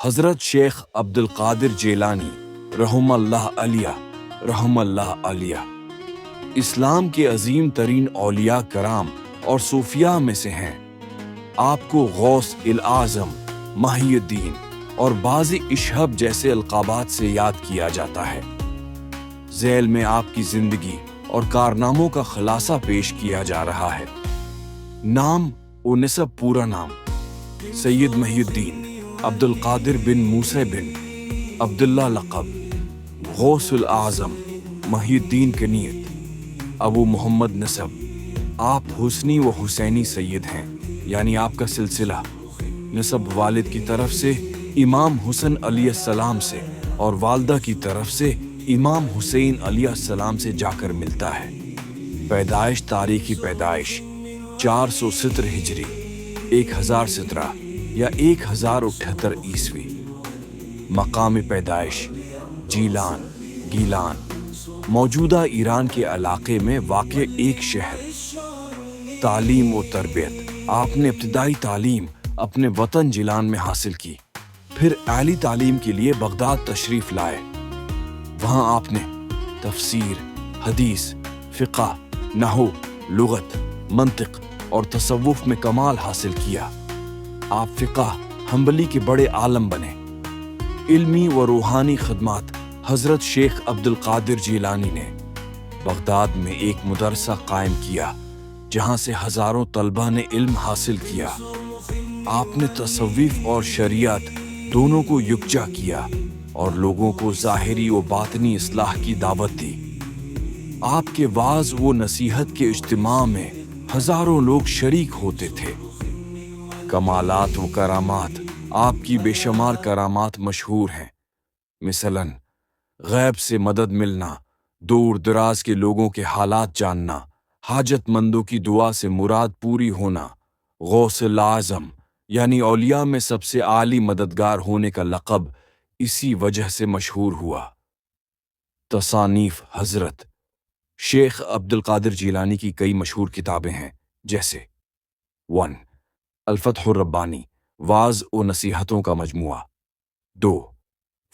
حضرت شیخ عبد القادر جیلانی رحم اللہ علیہ رحم اللہ علیہ اسلام کے عظیم ترین اولیاء کرام اور صوفیاء میں سے ہیں۔ آپ کو غوث العظم، محی الدین اور باز اشہب جیسے القابات سے یاد کیا جاتا ہے۔ ذیل میں آپ کی زندگی اور کارناموں کا خلاصہ پیش کیا جا رہا ہے۔ نام و نسب: پورا نام سید محی الدین عبد القادر بن موسی بن عبداللہ، لقب غوث العظم، محی الدین کنیت، ابو محمد، نسب آپ حسنی و حسینی سید ہیں، یعنی آپ کا سلسلہ نسب والد کی طرف سے امام حسن علیہ السلام سے اور والدہ کی طرف سے امام حسین علیہ السلام سے جا کر ملتا ہے۔ پیدائش: تاریخی پیدائش 470 ہجری 1017 یا 1078 عیسوی۔ مقام پیدائش: جیلان، گیلان، موجودہ ایران کے علاقے میں واقع ایک شہر۔ تعلیم و تربیت: آپ نے ابتدائی تعلیم اپنے وطن جیلان میں حاصل کی، پھر اعلی تعلیم کے لیے بغداد تشریف لائے۔ وہاں آپ نے تفسیر، حدیث، فقہ، نحو، لغت، منطق اور تصوف میں کمال حاصل کیا۔ آپ فقہ حنبلی کے بڑے عالم بنے۔ علمی و روحانی خدمات: حضرت شیخ عبد القادر جیلانی نے بغداد میں ایک مدرسہ قائم کیا جہاں سے ہزاروں طلبہ نے علم حاصل کیا۔ آپ نے تصوف اور شریعت دونوں کو یکجا کیا اور لوگوں کو ظاہری و باطنی اصلاح کی دعوت دی۔ آپ کے وعظ و نصیحت کے اجتماع میں ہزاروں لوگ شریک ہوتے تھے۔ کمالات و کرامات: آپ کی بے شمار کرامات مشہور ہیں، مثلاً غیب سے مدد ملنا، دور دراز کے لوگوں کے حالات جاننا، حاجت مندوں کی دعا سے مراد پوری ہونا، غوث العظم یعنی اولیاء میں سب سے عالی مددگار ہونے کا لقب اسی وجہ سے مشہور ہوا۔ تصانیف: حضرت شیخ عبد القادر جیلانی کی کئی مشہور کتابیں ہیں، جیسے 1. الفتح الربانی، وعظ و نصیحتوں کا مجموعہ۔ 2.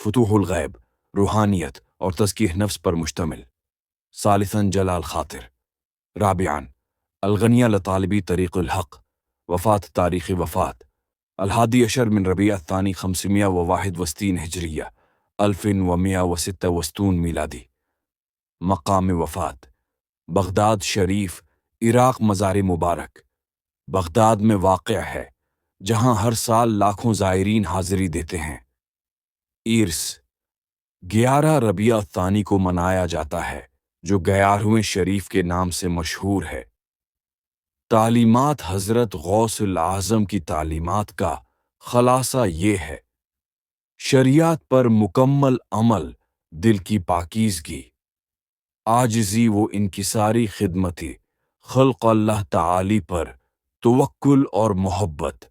فتوح الغیب، روحانیت اور تزکیہ نفس پر مشتمل۔ ثالثاً جلال خاطر۔ رابعاً الغنیہ لطالبی طریق الحق، وفات تاریخ وفات 11 من ربیع الثانی 561 ہجریہ 1166 میلادی۔ مقام وفات: بغداد شریف، عراق، مزار مبارک بغداد میں واقع ہے، جہاں ہر سال لاکھوں زائرین حاضری دیتے ہیں۔ عرس 11 ربیع الثانی کو منایا جاتا ہے، جو 11ویں شریف کے نام سے مشہور ہے۔ تعلیمات: حضرت غوث العظم کی تعلیمات کا خلاصہ یہ ہے: شریعت پر مکمل عمل، دل کی پاکیزگی، عاجزی و انکساری خدمتی خلق اللہ تعالی پر توکل اور محبت۔